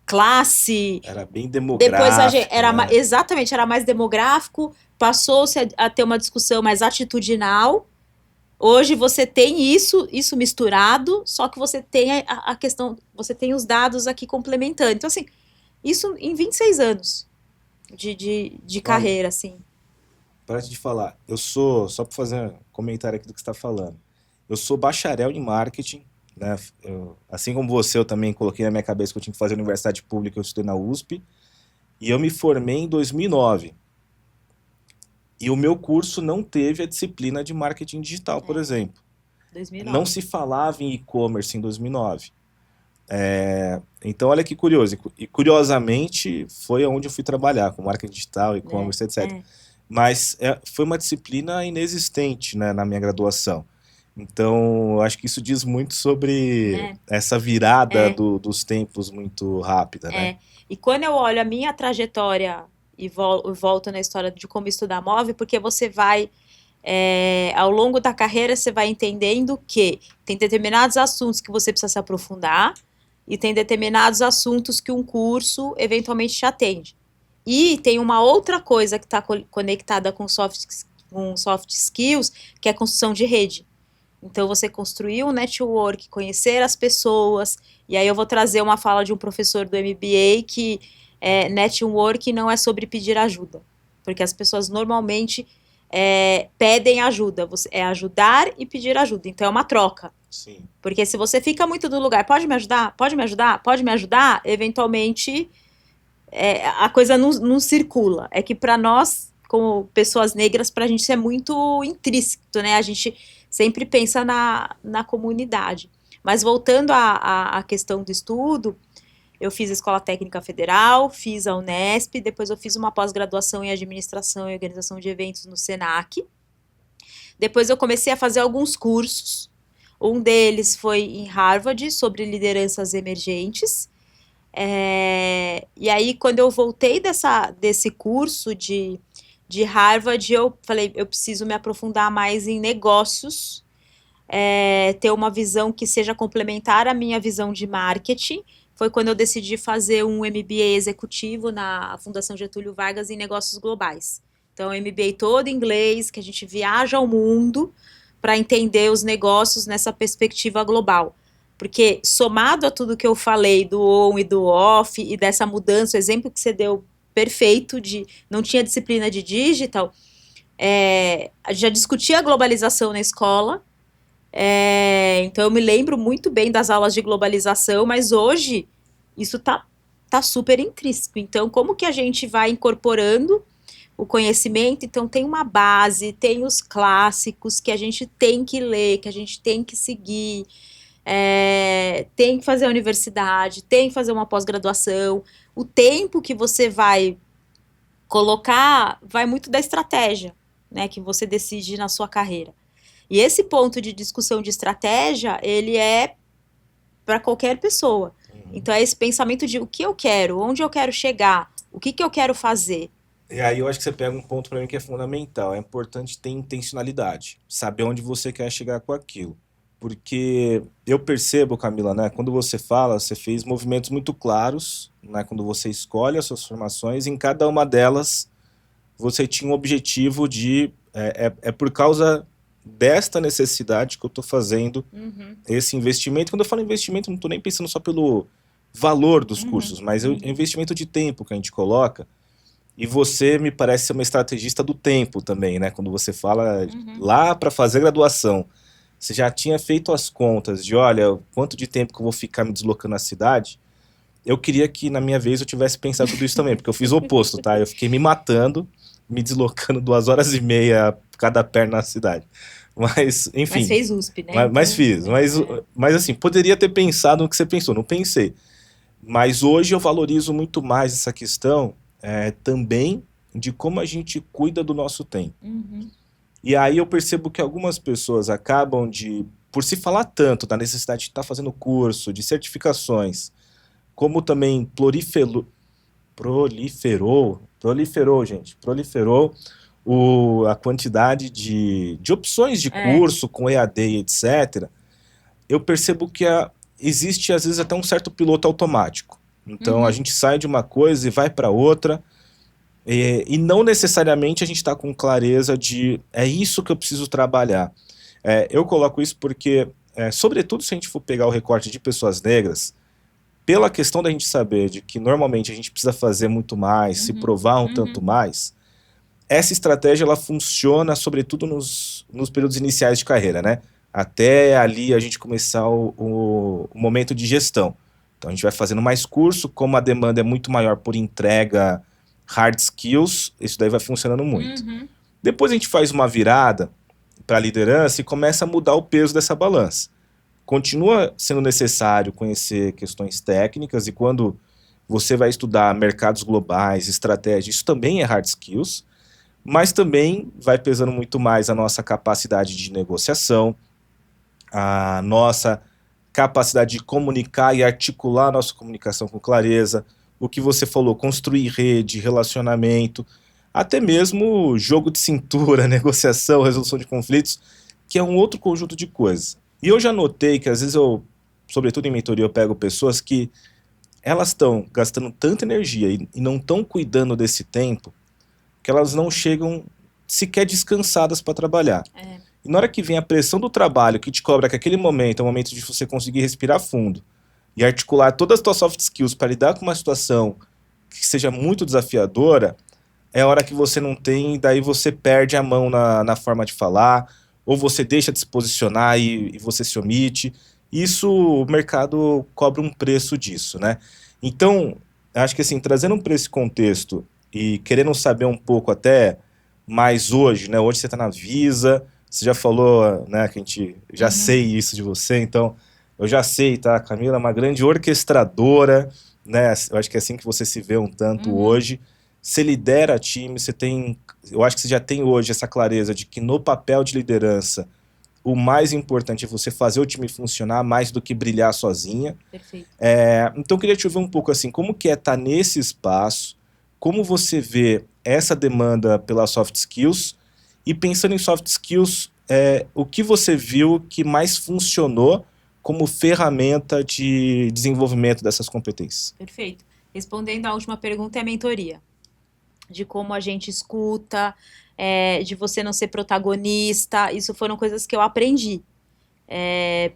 classe. Era bem demográfico. Depois exatamente, era mais demográfico, passou-se a ter uma discussão mais atitudinal. Hoje você tem isso misturado, só que você tem a questão, você tem os dados aqui complementando. Então, assim, isso em 26 anos de carreira, assim. Para de falar, só para fazer um comentário aqui do que você está falando, eu sou bacharel em marketing, né? Assim como você, eu também coloquei na minha cabeça que eu tinha que fazer universidade pública, eu estudei na USP, e eu me formei em 2009. E o meu curso não teve a disciplina de marketing digital, por exemplo. 2009. Não se falava em e-commerce em 2009. Então, olha que curioso. E curiosamente, foi onde eu fui trabalhar, com marketing digital, e-commerce, etc. mas foi uma disciplina inexistente, né, na minha graduação. Então, eu acho que isso diz muito sobre né? essa virada É, dos tempos muito rápida, né? é. E quando eu olho a minha trajetória e volto na história de como estudar móvel, porque você vai, ao longo da carreira, você vai entendendo que tem determinados assuntos que você precisa se aprofundar e tem determinados assuntos que um curso eventualmente te atende. E tem uma outra coisa que está conectada com soft skills, que é a construção de rede. Então, você construir um network, conhecer as pessoas, e aí eu vou trazer uma fala de um professor do MBA que network não é sobre pedir ajuda, porque as pessoas normalmente pedem ajuda, é ajudar e pedir ajuda, então é uma troca. Sim. Porque se você fica muito no lugar, pode me ajudar? Pode me ajudar? Pode me ajudar? Eventualmente a coisa não circula. É que para nós, como pessoas negras, para a gente isso é muito intrínseco, né? A gente sempre pensa na comunidade. Mas voltando à questão do estudo, eu fiz a Escola Técnica Federal, fiz a Unesp, depois eu fiz uma pós-graduação em Administração e Organização de Eventos no Senac. Depois eu comecei a fazer alguns cursos. Um deles foi em Harvard, sobre lideranças emergentes. E aí, quando eu voltei desse curso de Harvard, eu falei, eu preciso me aprofundar mais em negócios, ter uma visão que seja complementar à minha visão de marketing. Foi quando eu decidi fazer um MBA executivo na Fundação Getúlio Vargas em negócios globais. Então, MBA todo em inglês, que a gente viaja ao mundo para entender os negócios nessa perspectiva global. Porque, somado a tudo que eu falei do on e do off, e dessa mudança, o exemplo que você deu perfeito, de não tinha disciplina de digital, já discutia a globalização na escola, então eu me lembro muito bem das aulas de globalização, mas hoje isso tá super intrínseco. Então, como que a gente vai incorporando o conhecimento? Então, tem uma base, tem os clássicos que a gente tem que ler, que a gente tem que seguir, tem que fazer a universidade, tem que fazer uma pós-graduação. O tempo que você vai colocar vai muito da estratégia, né, que você decide na sua carreira. E esse ponto de discussão de estratégia, ele é para qualquer pessoa. Então, é esse pensamento de o que eu quero, onde eu quero chegar, o que eu quero fazer. E aí eu acho que você pega um ponto para mim que é fundamental. É importante ter intencionalidade, saber onde você quer chegar com aquilo. Porque eu percebo, Camila, né, quando você fala, você fez movimentos muito claros, né, quando você escolhe as suas formações, em cada uma delas você tinha um objetivo de, é por causa desta necessidade que eu estou fazendo esse investimento. Quando eu falo investimento, não estou nem pensando só pelo valor dos cursos, mas o investimento de tempo que a gente coloca. E você me parece ser uma estrategista do tempo também, né? Quando você fala lá para fazer graduação, você já tinha feito as contas de, olha, quanto de tempo que eu vou ficar me deslocando na cidade. Eu queria que na minha vez eu tivesse pensado tudo isso também, porque eu fiz o oposto, tá? Eu fiquei me matando, me deslocando 2 horas e meia cada perna na cidade. Mas, enfim. Mas fez USP, né? Mas Então, fiz. Mas assim, poderia ter pensado no que você pensou, não pensei. Mas hoje eu valorizo muito mais essa questão também de como a gente cuida do nosso tempo. E aí eu percebo que algumas pessoas acabam de, por se falar tanto da necessidade de estar fazendo curso, de certificações, como também proliferou a quantidade de opções de curso com EAD e etc. Eu percebo que existe às vezes até um certo piloto automático. Então a gente sai de uma coisa e vai para outra, e não necessariamente a gente está com clareza de é isso que eu preciso trabalhar. Eu coloco isso porque, sobretudo se a gente for pegar o recorte de pessoas negras, pela questão da gente saber de que normalmente a gente precisa fazer muito mais, se provar um tanto mais, essa estratégia ela funciona sobretudo nos períodos iniciais de carreira, né? Até ali a gente começar o momento de gestão. Então a gente vai fazendo mais curso, como a demanda é muito maior por entrega, hard skills, isso daí vai funcionando muito. Depois a gente faz uma virada para a liderança e começa a mudar o peso dessa balança. Continua sendo necessário conhecer questões técnicas, e quando você vai estudar mercados globais, estratégia, isso também é hard skills, mas também vai pesando muito mais a nossa capacidade de negociação, a nossa capacidade de comunicar e articular a nossa comunicação com clareza, o que você falou, construir rede, relacionamento, até mesmo jogo de cintura, negociação, resolução de conflitos, que é um outro conjunto de coisas. E eu já notei que às vezes sobretudo em mentoria, eu pego pessoas que elas estão gastando tanta energia e não estão cuidando desse tempo, que elas não chegam sequer descansadas para trabalhar. E na hora que vem a pressão do trabalho, que te cobra que aquele momento é o momento de você conseguir respirar fundo e articular todas as suas soft skills para lidar com uma situação que seja muito desafiadora, é a hora que você não tem, daí você perde a mão na forma de falar, ou você deixa de se posicionar e você se omite. Isso, o mercado cobra um preço disso, né? Então, acho que assim, trazendo para esse contexto e querendo saber um pouco até mais hoje, né? Hoje você está na Visa, você já falou, né, que a gente já sei isso de você, então eu já sei, tá? Camila é uma grande orquestradora, né? Eu acho que é assim que você se vê um tanto hoje. Você lidera time, você tem... Eu acho que você já tem hoje essa clareza de que no papel de liderança, o mais importante é você fazer o time funcionar mais do que brilhar sozinha. Perfeito. Então eu queria te ouvir um pouco assim, como que é estar nesse espaço, como você vê essa demanda pelas soft skills, e pensando em soft skills, o que você viu que mais funcionou como ferramenta de desenvolvimento dessas competências? Perfeito. Respondendo à última pergunta, é a mentoria. De como a gente escuta, de você não ser protagonista, isso foram coisas que eu aprendi.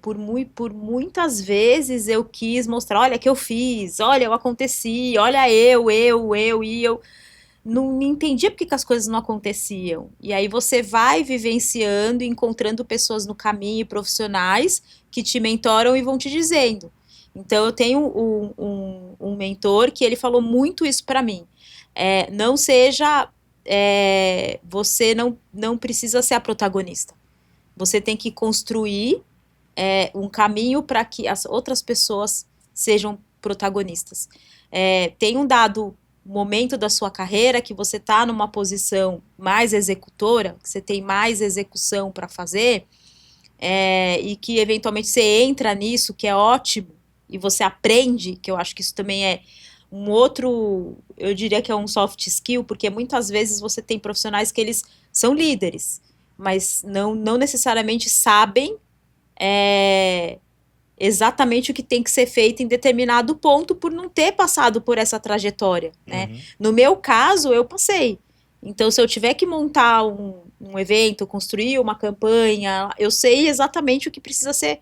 Por muitas vezes eu quis mostrar, olha que eu fiz, olha eu aconteci, olha e eu não entendia porque que as coisas não aconteciam. E aí você vai vivenciando, encontrando pessoas no caminho, profissionais que te mentoram e vão te dizendo. Então eu tenho um mentor que ele falou muito isso para mim. Não seja, você não precisa ser a protagonista. Você tem que construir um caminho para que as outras pessoas sejam protagonistas. Tem um dado momento da sua carreira que você está numa posição mais executora, que você tem mais execução para fazer, e que eventualmente você entra nisso, que é ótimo, e você aprende, que eu acho que isso também é um outro, eu diria que é um soft skill, porque muitas vezes você tem profissionais que eles são líderes, mas não necessariamente sabem exatamente o que tem que ser feito em determinado ponto por não ter passado por essa trajetória, né? No meu caso, eu passei. Então, se eu tiver que montar um evento, construir uma campanha, eu sei exatamente o que precisa ser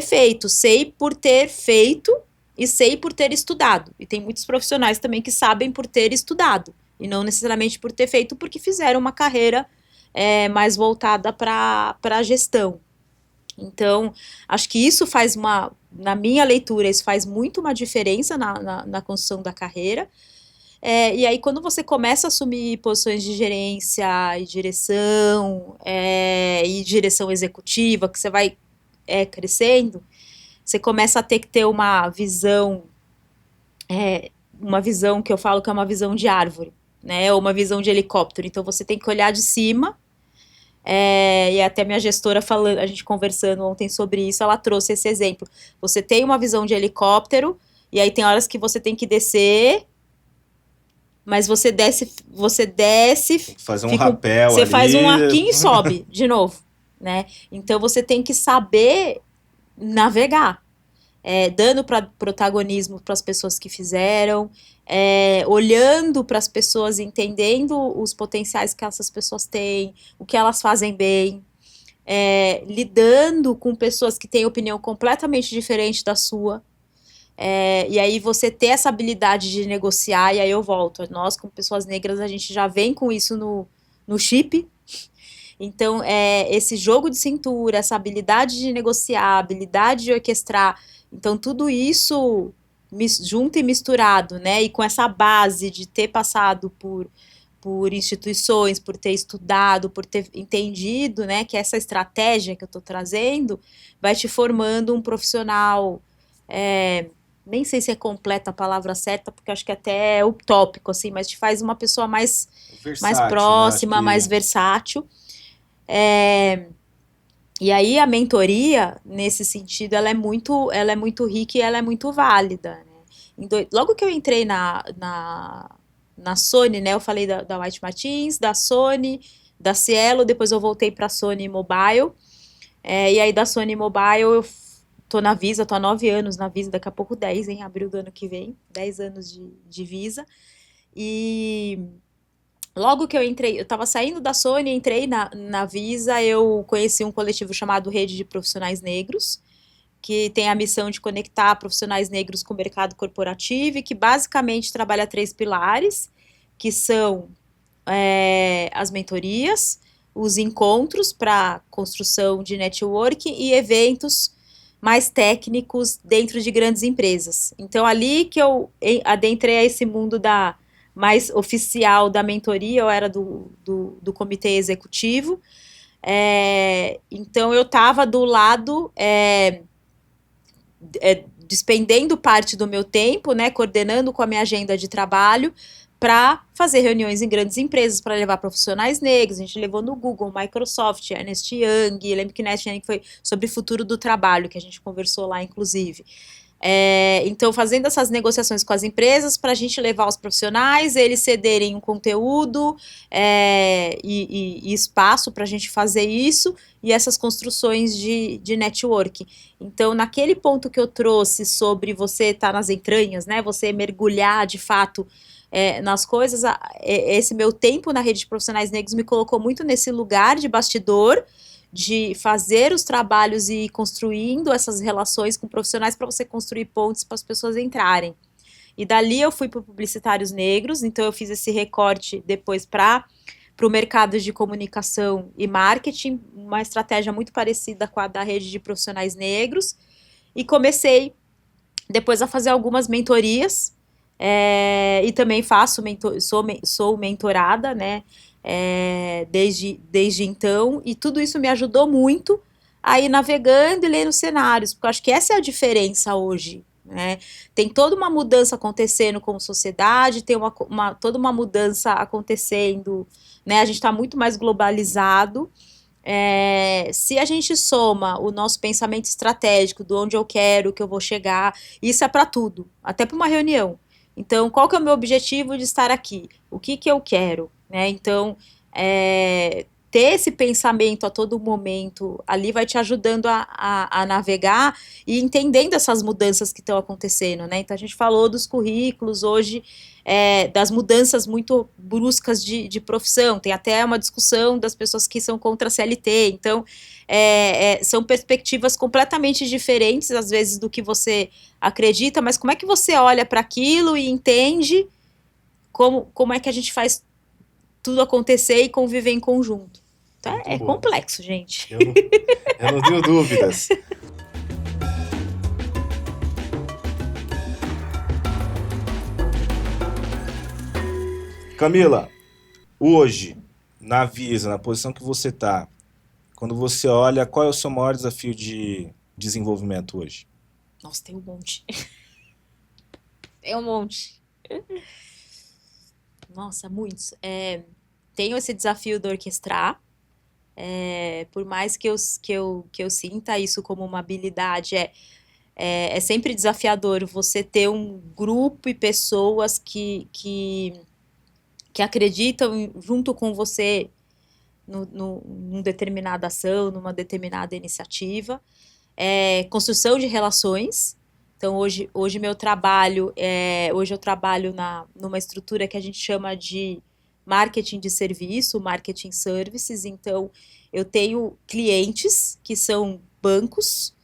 feito. Sei por ter feito e sei por ter estudado. E tem muitos profissionais também que sabem por ter estudado e não necessariamente por ter feito porque fizeram uma carreira mais voltada para a gestão. Então, acho que isso faz na minha leitura, isso faz muito uma diferença na construção da carreira. E aí, quando você começa a assumir posições de gerência e direção executiva, que você vai crescendo, você começa a ter que ter uma visão que eu falo que é uma visão de árvore, né? Ou uma visão de helicóptero. Então, você tem que olhar de cima. E até minha gestora falando, a gente conversando ontem sobre isso, ela trouxe esse exemplo. Você tem uma visão de helicóptero, e aí tem horas que você tem que descer, mas você desce, Tem que fazer um rapel você ali. faz um arquinho e sobe de novo, né? Então você tem que saber navegar, dando protagonismo para as pessoas que fizeram, olhando para as pessoas, entendendo os potenciais que essas pessoas têm, o que elas fazem bem, lidando com pessoas que têm opinião completamente diferente da sua, e aí você ter essa habilidade de negociar, e aí eu volto, nós como pessoas negras, a gente já vem com isso no chip. Então, esse jogo de cintura, essa habilidade de negociar, habilidade de orquestrar, então tudo isso junto e misturado, né? E com essa base de ter passado por instituições, por ter estudado, por ter entendido, né, que essa estratégia que eu estou trazendo vai te formando um profissional nem sei se é completa a palavra certa, porque acho que até é utópico, assim, mas te faz uma pessoa mais Versátil, né? Acho próxima, mais que versátil. É, e aí a mentoria, nesse sentido, ela é muito rica e ela é muito válida, né? Logo que eu entrei na Sony, né? Eu falei da White Martins, da Sony, da Cielo, depois eu voltei para a Sony Mobile. E aí da Sony Mobile eu tô na Visa, tô há 9 anos na Visa, daqui a pouco 10, em abril do ano que vem, 10 anos de Visa. E logo que eu entrei, eu estava saindo da Sony, entrei na Visa, eu conheci um coletivo chamado Rede de Profissionais Negros, que tem a missão de conectar profissionais negros com o mercado corporativo e que basicamente trabalha três pilares, que são as mentorias, os encontros para construção de network e eventos mais técnicos dentro de grandes empresas. Então, ali que eu adentrei a esse mundo mais oficial da mentoria, eu era do comitê executivo. Então, eu estava do lado, despendendo parte do meu tempo, né, coordenando com a minha agenda de trabalho, para fazer reuniões em grandes empresas, para levar profissionais negros. A gente levou no Google, Microsoft, Ernst Young, lembro que Ernst Young foi sobre o futuro do trabalho, que a gente conversou lá, inclusive. Então, fazendo essas negociações com as empresas para a gente levar os profissionais, eles cederem um conteúdo e espaço para a gente fazer isso e essas construções de network. Então, naquele ponto que eu trouxe sobre você estar nas entranhas, né, você mergulhar de fato nas coisas, esse meu tempo na rede de profissionais negros me colocou muito nesse lugar de bastidor, de fazer os trabalhos e ir construindo essas relações com profissionais para você construir pontes para as pessoas entrarem. E dali eu fui para publicitários negros, então eu fiz esse recorte depois para o mercado de comunicação e marketing, uma estratégia muito parecida com a da rede de profissionais negros, e comecei depois a fazer algumas mentorias, e também sou mentorada, né? Desde então, e tudo isso me ajudou muito a ir navegando e lendo cenários, porque eu acho que essa é a diferença hoje, né? Tem toda uma mudança acontecendo como sociedade, tem toda uma mudança acontecendo, né? A gente está muito mais globalizado. Se a gente soma o nosso pensamento estratégico, do onde eu quero, que eu vou chegar, isso é para tudo, até para uma reunião. Então, qual que é o meu objetivo de estar aqui? O que eu quero? Né? Então, ter esse pensamento a todo momento ali vai te ajudando a navegar e entendendo essas mudanças que estão acontecendo, né? Então, a gente falou dos currículos hoje, das mudanças muito bruscas de profissão, tem até uma discussão das pessoas que são contra a CLT, então, são perspectivas completamente diferentes, às vezes, do que você acredita, mas como é que você olha para aquilo e entende como é que a gente faz tudo acontecer e conviver em conjunto. Então muito bom. Complexo, gente. Eu não tenho dúvidas. Camila, hoje, na Visa, na posição que você está, quando você olha, qual é o seu maior desafio de desenvolvimento hoje? Nossa, tem um monte. Tem um monte. Nossa, muitos. Tenho esse desafio de orquestrar. Por mais que eu sinta isso como uma habilidade, é sempre desafiador você ter um grupo e pessoas que acreditam junto com você numa determinada ação, numa determinada iniciativa. Construção de relações. Então, hoje meu trabalho, hoje eu trabalho numa estrutura que a gente chama de marketing de serviço, marketing services. Então, eu tenho clientes que são bancos,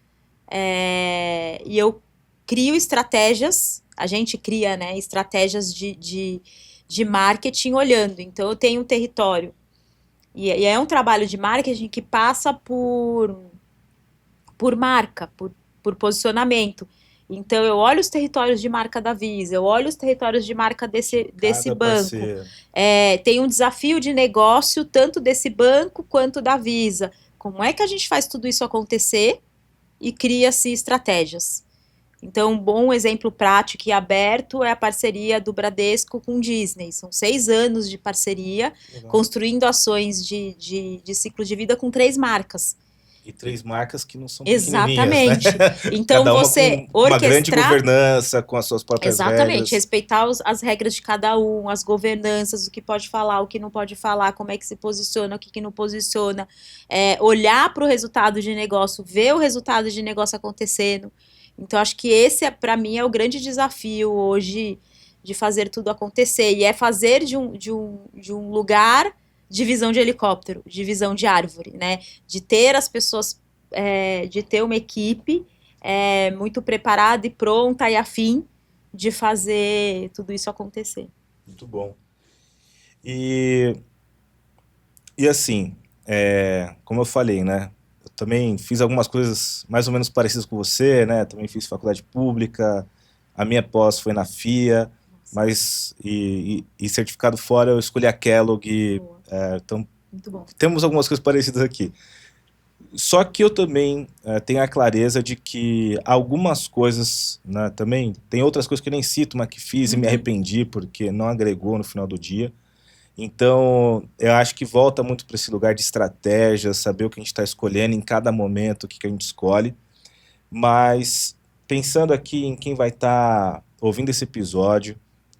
e eu crio estratégias, a gente cria, né, estratégias de marketing olhando. Então, eu tenho um território. E é um trabalho de marketing que passa por marca, por posicionamento. Então, eu olho os territórios de marca da Visa, eu olho os territórios de marca desse banco. Tem um desafio de negócio, tanto desse banco quanto da Visa. Como é que a gente faz tudo isso acontecer e cria-se estratégias? Então, um bom exemplo prático e aberto é a parceria do Bradesco com o Disney. São 6 anos de parceria, Legal. construindo ações de ciclo de vida com 3 marcas. E 3 marcas que não são pequenininhas, né? Exatamente. Então, Cada uma você com uma grande orquestrar. governança, com as suas próprias Exatamente, regras. respeitar as regras de cada um, as governanças, o que pode falar, o que não pode falar, como é que se posiciona, o que não posiciona, olhar para o resultado de negócio, ver o resultado de negócio acontecendo. Então, acho que esse, para mim, é o grande desafio hoje de fazer tudo acontecer. E é fazer de um lugar de visão de helicóptero, de visão de árvore, né? De ter as pessoas, de ter uma equipe muito preparada e pronta e afim de fazer tudo isso acontecer. Muito bom. E assim, como eu falei, né? Eu também fiz algumas coisas mais ou menos parecidas com você, né? Também fiz faculdade pública, a minha pós foi na FIA, mas e certificado fora eu escolhi a Kellogg, então Muito bom. temos algumas coisas parecidas aqui. Só que eu também tenho a clareza de que algumas coisas, né, também, tem outras coisas que eu nem cito, mas que fiz e me arrependi porque não agregou no final do dia. Então, eu acho que volta muito para esse lugar de estratégia, saber o que a gente está escolhendo em cada momento, o que a gente escolhe. Mas, pensando aqui em quem vai estar ouvindo esse episódio,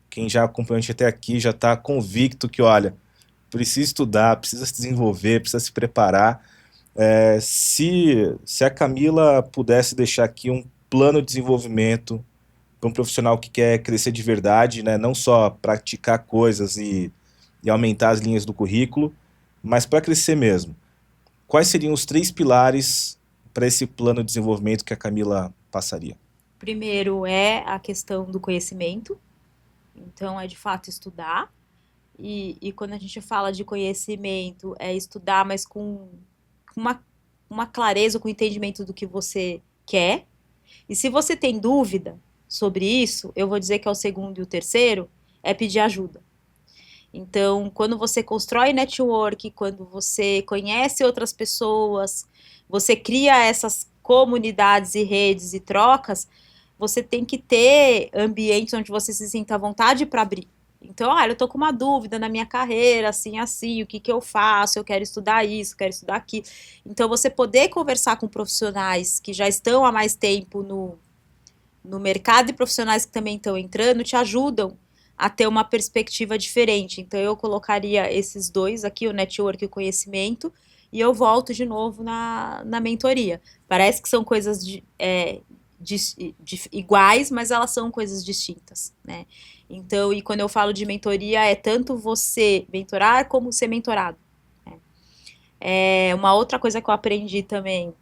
quem já acompanhou a gente até aqui, já está convicto que, olha, precisa estudar, precisa se desenvolver, precisa se preparar. Se a Camila pudesse deixar aqui um plano de desenvolvimento para um profissional que quer crescer de verdade, né, não só praticar coisas e aumentar as linhas do currículo, mas para crescer mesmo. Quais seriam os 3 pilares para esse plano de desenvolvimento que a Camila passaria? Primeiro é a questão do conhecimento, então é de fato estudar, e quando a gente fala de conhecimento, é estudar, mas com uma clareza, com entendimento do que você quer, e se você tem dúvida sobre isso, eu vou dizer que é o segundo e o terceiro, é pedir ajuda. Então, quando você constrói network, quando você conhece outras pessoas, você cria essas comunidades e redes e trocas, você tem que ter ambientes onde você se sinta à vontade para abrir. Então, olha, eu tô com uma dúvida na minha carreira, assim, assim, o que que eu faço? Eu quero estudar isso, quero estudar aquilo. Então, você poder conversar com profissionais que já estão há mais tempo no mercado e profissionais que também estão entrando te ajudam a ter uma perspectiva diferente. Então, eu colocaria esses 2 aqui, o network e o conhecimento, e eu volto de novo na mentoria. Parece que são coisas iguais, mas elas são coisas distintas, né? Então, e quando eu falo de mentoria, é tanto você mentorar como ser mentorado, né? Uma outra coisa que eu aprendi também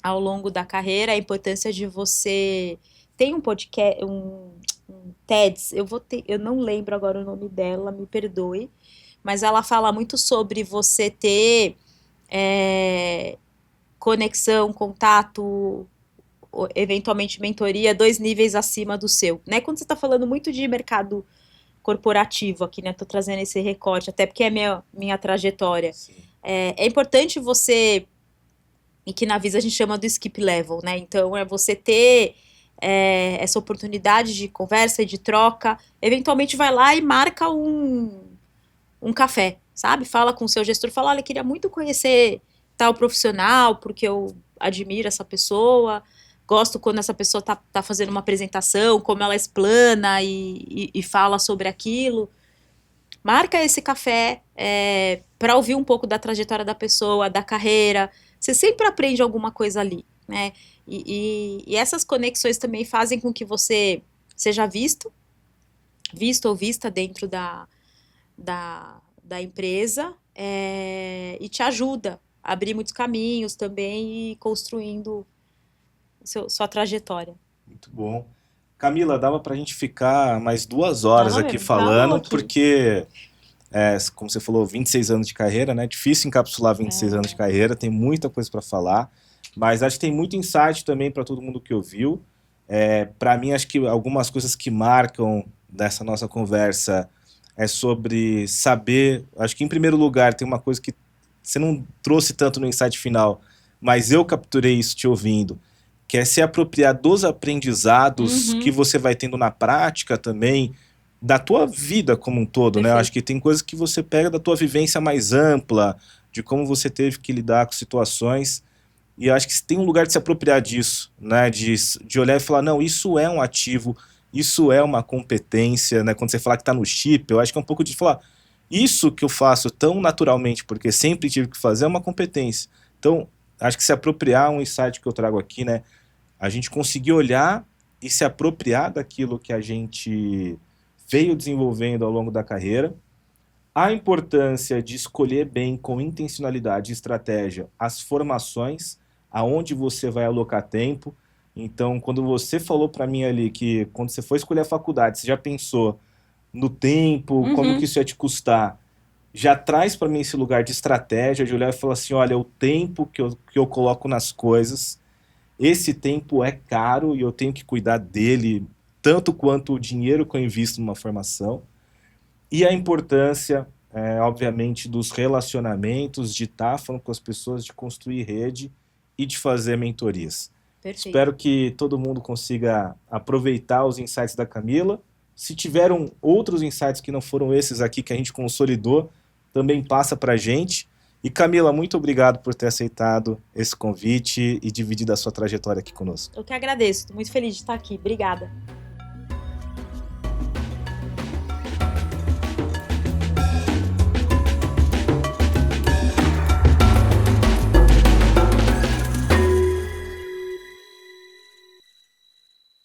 ao longo da carreira é a importância de você... Tem um podcast, um TEDx, eu não lembro agora o nome dela, me perdoe, mas ela fala muito sobre você ter conexão, contato, eventualmente mentoria, 2 níveis acima do seu, né? Quando você está falando muito de mercado corporativo aqui, né? Tô trazendo esse recorte, até porque é minha trajetória. É importante você, e que na Visa a gente chama do skip level, né? Então, é você ter essa oportunidade de conversa e de troca, eventualmente vai lá e marca um café, sabe? Fala com o seu gestor, fala, olha, queria muito conhecer tal profissional, porque eu admiro essa pessoa, gosto quando essa pessoa tá fazendo uma apresentação, como ela explana e fala sobre aquilo. Marca esse café para ouvir um pouco da trajetória da pessoa, da carreira. Você sempre aprende alguma coisa ali, né? E essas conexões também fazem com que você seja visto ou vista dentro da empresa, e te ajuda a abrir muitos caminhos também e construindo sua trajetória. Muito bom. Camila, dava para a gente ficar mais 2 horas Dava aqui mesmo, falando, aqui. porque, como você falou, 26 anos de carreira, né? Difícil encapsular 26 anos de carreira, tem muita coisa para falar, mas acho que tem muito insight também para todo mundo que ouviu. Para mim, acho que algumas coisas que marcam dessa nossa conversa é sobre saber, acho que em primeiro lugar tem uma coisa que você não trouxe tanto no insight final, mas eu capturei isso te ouvindo, que é se apropriar dos aprendizados Uhum. que você vai tendo na prática também, da tua vida como um todo, né? Eu acho Perfeito. que tem coisas que você pega da tua vivência mais ampla, de como você teve que lidar com situações, e eu acho que tem um lugar de se apropriar disso, né? De olhar e falar, não, isso é um ativo, isso é uma competência, né? Quando você fala que está no chip, eu acho que é um pouco de falar, isso que eu faço tão naturalmente, porque sempre tive que fazer, é uma competência. Então, acho que se apropriar um insight que eu trago aqui, né? A gente conseguir olhar e se apropriar daquilo que a gente veio desenvolvendo ao longo da carreira, a importância de escolher bem, com intencionalidade e estratégia, as formações, aonde você vai alocar tempo. Então, quando você falou para mim ali que quando você for escolher a faculdade, você já pensou no tempo, como que Uhum. isso ia te custar, já traz para mim esse lugar de estratégia, de olhar e falar assim, olha, o tempo que eu coloco nas coisas, esse tempo é caro e eu tenho que cuidar dele tanto quanto o dinheiro que eu invisto numa formação. E a importância, obviamente, dos relacionamentos, de estar falando com as pessoas, de construir rede e de fazer mentorias. Perfeito. Espero que todo mundo consiga aproveitar os insights da Camila. Se tiveram outros insights que não foram esses aqui que a gente consolidou, também passa para a gente. E Camila, muito obrigado por ter aceitado esse convite e dividido a sua trajetória aqui conosco. Eu que agradeço. Estou muito feliz de estar aqui. Obrigada.